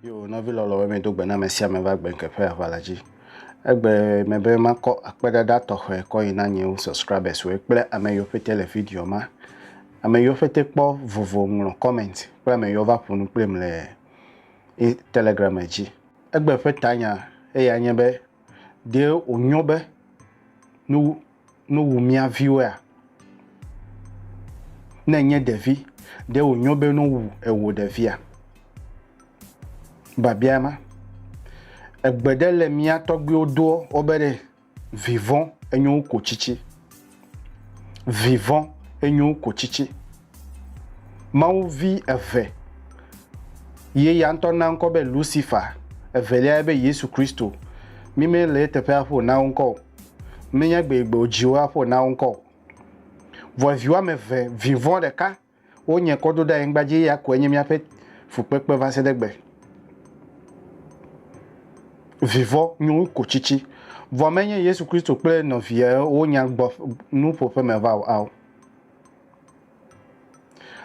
Yo, no vi lolo me do gbe na me sia me va gbe nkepe avalaji. Egbe me be ma ko akpeda da to ho ko ina nyi subscribers we ple ame yo fete le video ma. Ame yo fete po vovo nglo comment. Ple ame yo va punu ple mle Telegram eji. Egbe fete anya e ya nye be de onyo be no wumia viewer. Na nye devi de onyo be no wu ewo devia. Babiama egbedele mia togbi odo obere vivant enyo kochichi vivant enyo kochichi mawu vi eve ye yanto na nko be Lucifer evele be Yesu Kristo mime le tepe afo na nko menya gbegbe ojiwa afo na nko vo viwa me ve vivant de ka onye kodo da engbaje ya ko enye mi ape fupepe va se degbe vivant nous kochichi vomenye Yesu Kristo ple no vie o nya gbo nu pope me va au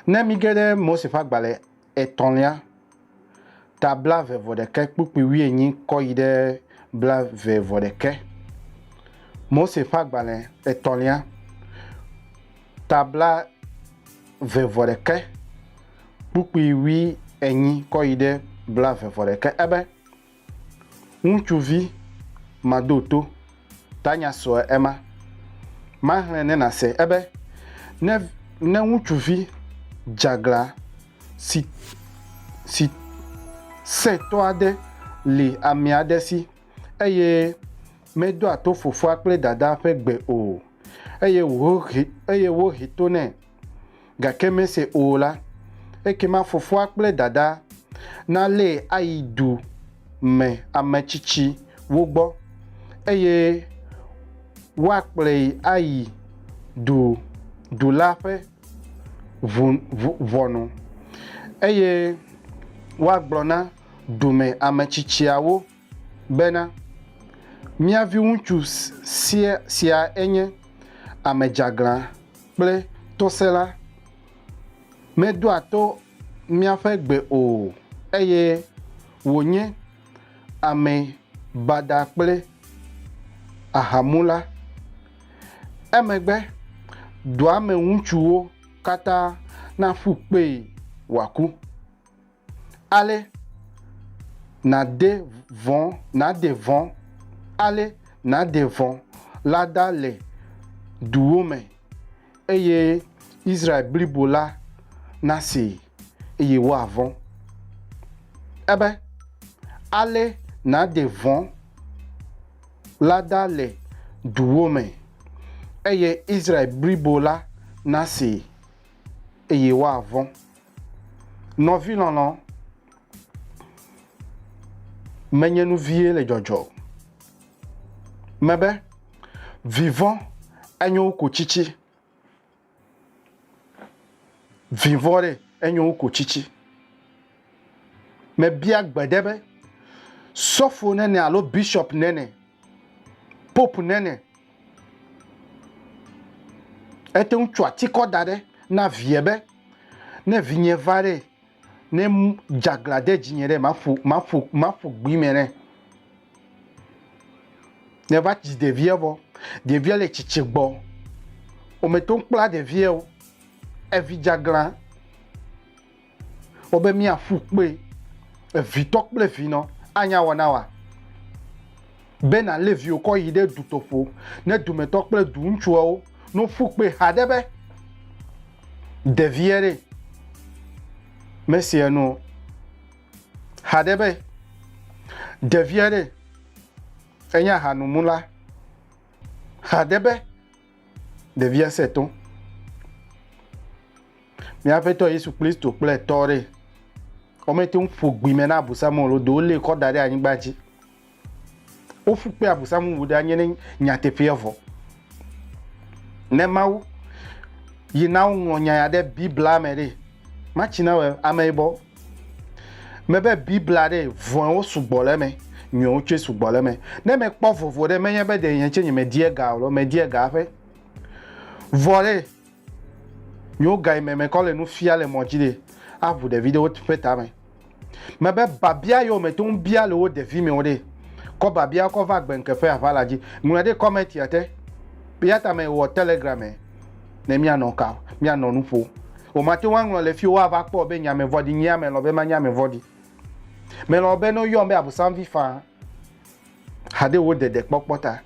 na migede mo se fa gbale etonia tabla ve vodeke pupi wi enyi ko ide bla ve vodeke mo se fa gbale etonia tabla ve vodeke pupi wi enyi ko ide bla ve vodeke ebe Unchuvi madoto tanya so ema ma hene na se ebe ne unchuvi jagla si se to ade le ami ade si eye medo ato fofo akple dada fe gbe o eye wo hito ne ga keme se o la ekema fofo akple dada na le aidu me amechichi wogbo eye wakple ayi du lafe vonu eye wagblona dume amechichi awo bena miavi unchu sia enye amejagla ple tosela medo ato miafe gbe o eye wonye ame bada kple ahamula emegbe do ame ŋutsuwo kata na fukpe waku ale na de von ale na de von lada le duwo me eye Israel blibo la na si eye wo avon ebe ale na devant lada le duwome eye Israel bribola na se eye wa avon no vilano menye nu vie le jojo mebe vivant enyo ko chichi vivore enyo ko chichi me bia gbedebe sofo nene alo bishop nene pope nene ete unchu atiko dade na viebe ne vinye vare ne jaglade jinyere mafu gbimere ne va ti devievo devie le chichigbo o meton kpla devie o evi jagla obe mi afu pe evi tok ple vino anya wanawa bena levi ko yide dutofo ne dumeto ple du nchuo no fukpe hadebe deviere mesiano hadebe deviere enya hanumula hadebe devia seton mi afeto Yesu Kristo ple tore o mete un fogbi me na abusamu lo do le ko dare anyigbaji o fukpe abusamu wo da nyene nyatefevo ne mawu yina wonya ya de bibla mere machina we amebo mebe bibla de von o sugbole me nyo che sugbole me ne me kpo vovo de me be de yen che me die ga lo me die ga fe vole nyo ga me ko le nu fia le mo jide a vous de vidéo tu fais ta me be babia yo me ton bia le o de vi me o de ko babia ko va gben ke fe avala ji mu de comment yate bia ta me wo telegram ne mi anoka mi anonu fo o mate wan le fi o ava po be nya me vodi nya me lo be ma nya me vodi me lo be no yo me abusan vi fa hade wo de pokpota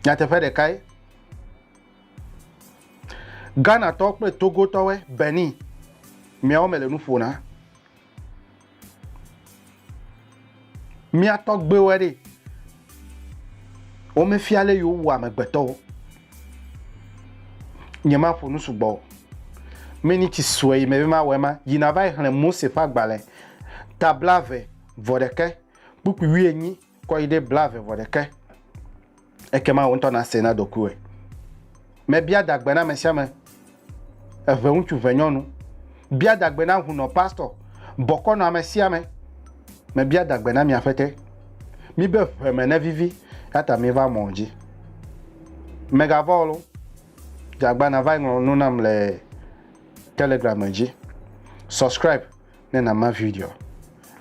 nya te fe de kai Ghana to pe Togo to we Benin mi o me le nu fo na mi ato gbe we de o me fi ale yo wa me gbeto nyama fo nu sugbo meni ti soyi me ma wema yina vai hlen mose fa gbale ta blave vodeke pupu wi enyi ko ide blave vodeke ekema wonto na sena dokuwe me bia dagbe na me siame eve unchu venyonu bia dagbe na hu no pastor boko na me siame me bia dagbe na mi afete mi be me na vivi ata mi va monji mega volo dagba na vai no nam le Telegram ji subscribe na ma video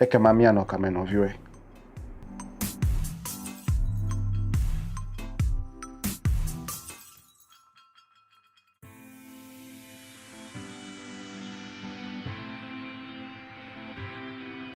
ekema mi anoka me no viewe